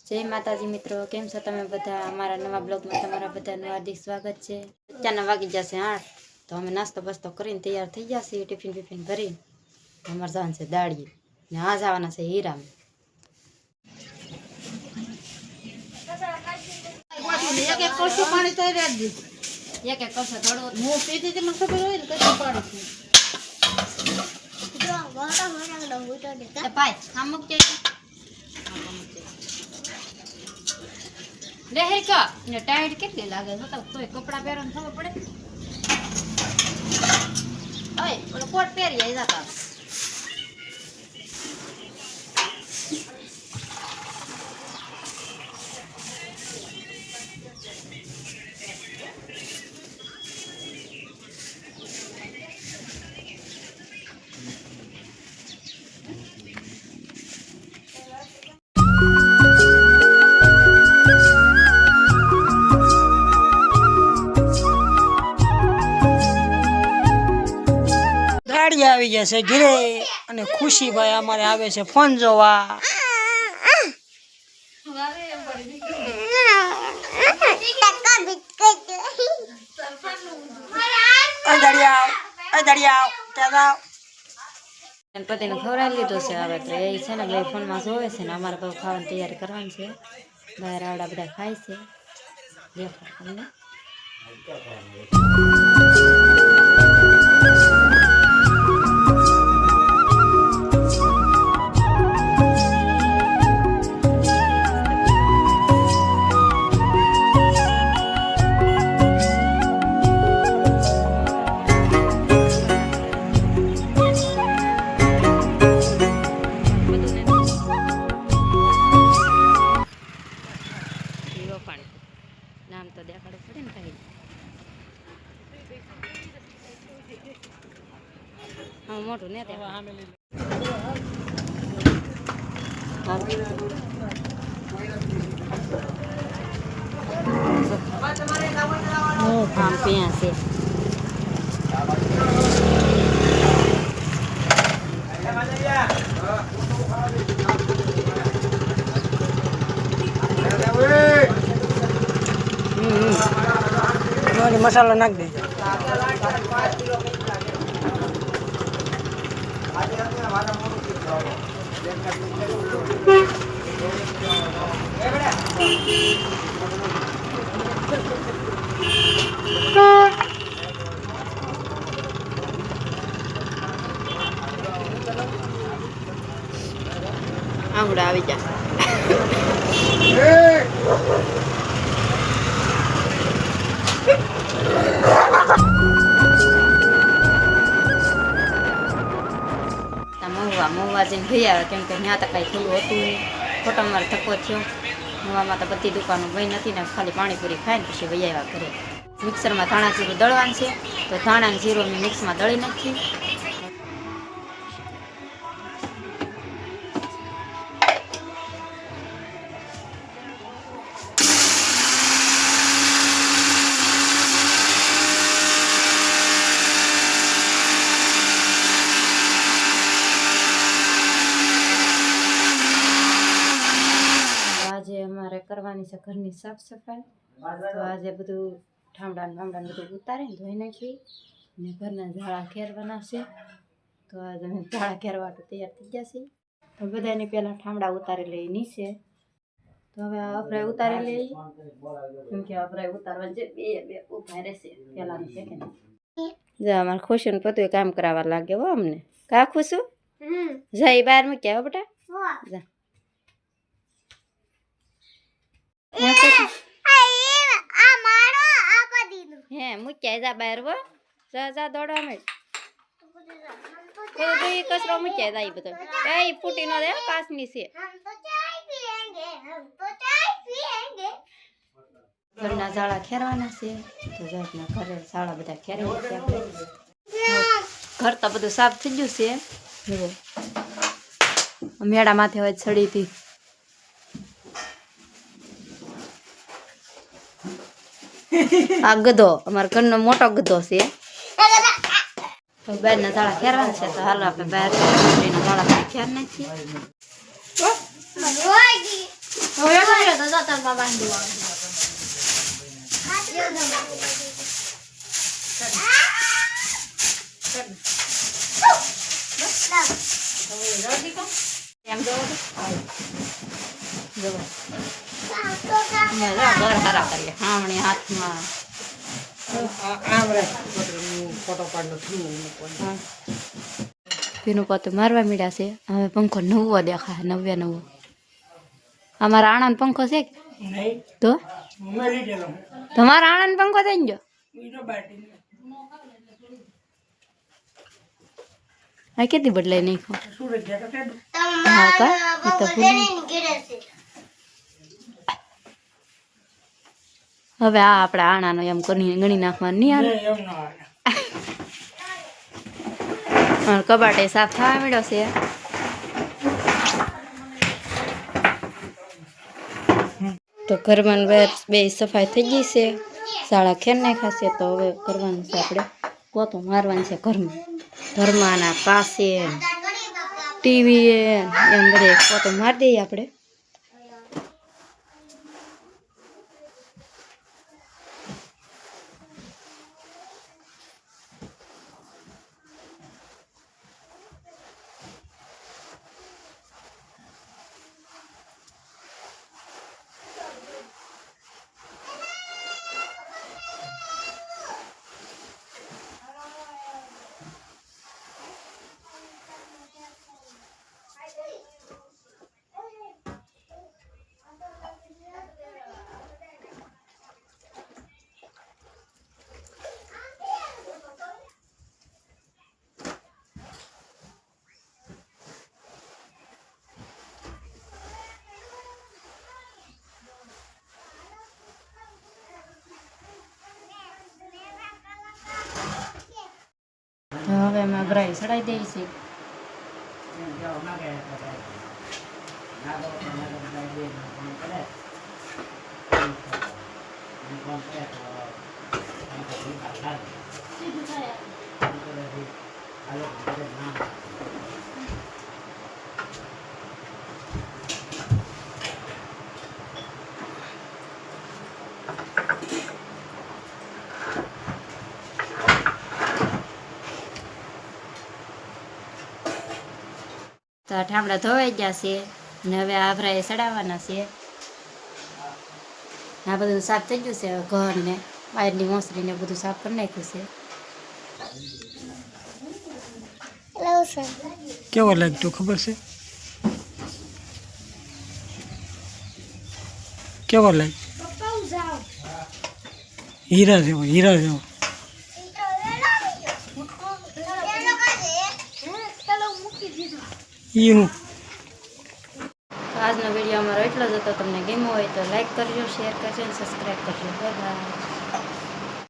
जय माताजी मित्रों, केम छो तमे बधा। अमारा नवा ब्लॉग में तमारा बधानुं हार्दिक स्वागत है। अत्यारना वागी जशे 8 तो अमे नास्तो बस्तो करीने तैयार थई गया छे। टिफिन बिफिन भरी अमर जान छे दाड़ीए ने आ जवाना छे हीरा में। एक एक कोसो पानी तो रेड दी, एक एक कोसो थोड़ो मु पीती थी मस्त पर होय कसे पानी थी जो वाटा होना लंगू तो देता ए भाई हम मुक के ले है का ने टाइट કેટલી લાગે છે તો કોઈ કપડા પહેરવાનું ખબર પડે ઓય ઓલો કોટ પહેરી આઈ જાતા આવી જશે ઘરે અને ખુશી ભાઈ અમારે આવે છે ફોન જોવા। ગણપતિને ખવડાવી લીધો છે હવે તો એ છે ને બે ફોનમાં જોવે છે ને અમારે બહુ ખાવાની તૈયારી કરવાની છે। બહાર આવડા બધા ખાય છે દેખો તમને नाम तो देखाड़ो पड़े ने कहीं। हाँ मोटू ने देखा हाँ पिया से मसाला नाख दीजिए। आंगड़ा आवी जा महुआ जैन गई आवे केम के न्या तो कई खुल्लू हतुं नहीं। खोटो मारे धक्को थयो। महुआ तो बधी दुकानों बंद नथी ने खाली पाणीपुरी खाई ने पछी वही आव्या घरे। मिक्सर में धाणा जीરું दळवानुं छे तो धाणा ने जीરું में मिक्स में दળી नाखी। करवानी से घर की साफ सफाई तो आज बधु ठामड़ा बामड़ा बधु उतारी धोई नाखी ने घर झाड़ा खेरवाना से तो आज अमे झाड़ा खेरवा तैयार थी गया छे। तो बधाने पहला ठामड़ा उतारी लई नीचे तो हवे अभराई उतारी लई केम के अभराई उतारवा जे बे बे उभा रहेशे पहला ने सेकंड जो अमार खुशुन पतुय काम करावा लागे हो अमने का खुशु जाई बाहर में क्या बेटा जा हे मुक्या जा बाहर वो जा जा दौड़ा में तो ये कसरो मुक्या जाई बतो ए फूटी न दे पास नी से हम तो चाय पिएंगे घरना झाड़ा खेरवाना से तो जातना घरे झाड़ा बधा खेरे छे आपणे घर तो बधु साफ थई गयुं छे। जो मेड़ा माथे होय छड़ी थी आ गधो अमार घर नो मोटो गधो से तो बाहर ना झाड़ा खेरवाना छे तो हाल आपणे बाहर झाड़ा खेर नाखीए। તો જતરમાં બાંધી એમ જોવો જોવો ઘર ખરા કરીએ હામણી હાથમાં પીનું પોતું મારવા મીડ્યા છે હવે પંખો નવો દેખાય 99 અમારા આણંદ પંખો છે કે તો તમારા આણંદ પંખો થઈ ગયો આ કેટલી બદલાઈ નહીં હા કા એ તો હવે આ આપણે આણાનો એમ ગણી નાખવાનું નહીં આવે કબાટે સાફ થવા મળ્યો છે તો ઘરમાં બે સફાઈ થઈ ગઈ છે શાળા ખેર નાખ્યા છે તો હવે કરવાનું છે આપણે પોતું મારવાનું છે ઘરમાં પાસે ટીવી એમ બધે પોતું મારી દઈએ આપણે હવે એમાં ગ્રાઈ ચડાવી દઈએ છીએ તો ઠામડા ધોવાઈ ગયા છે અને હવે આભરાએ ચડાવવાના છે આ બધું સાફ થઈ ગયું છે ઘર ને બહારની મોસરી ને બધું સાફ કરી નાખ્યું છે કેવો લાગતો ખબર છે કેવો લાગ હીરા જેવો હું આજનો વિડીયો અમારો એટલો જ હતો તમને ગમ્યો હોય તો લાઈક કરજો શેર કરજો અને સબસ્ક્રાઈબ કરજો બાય બાય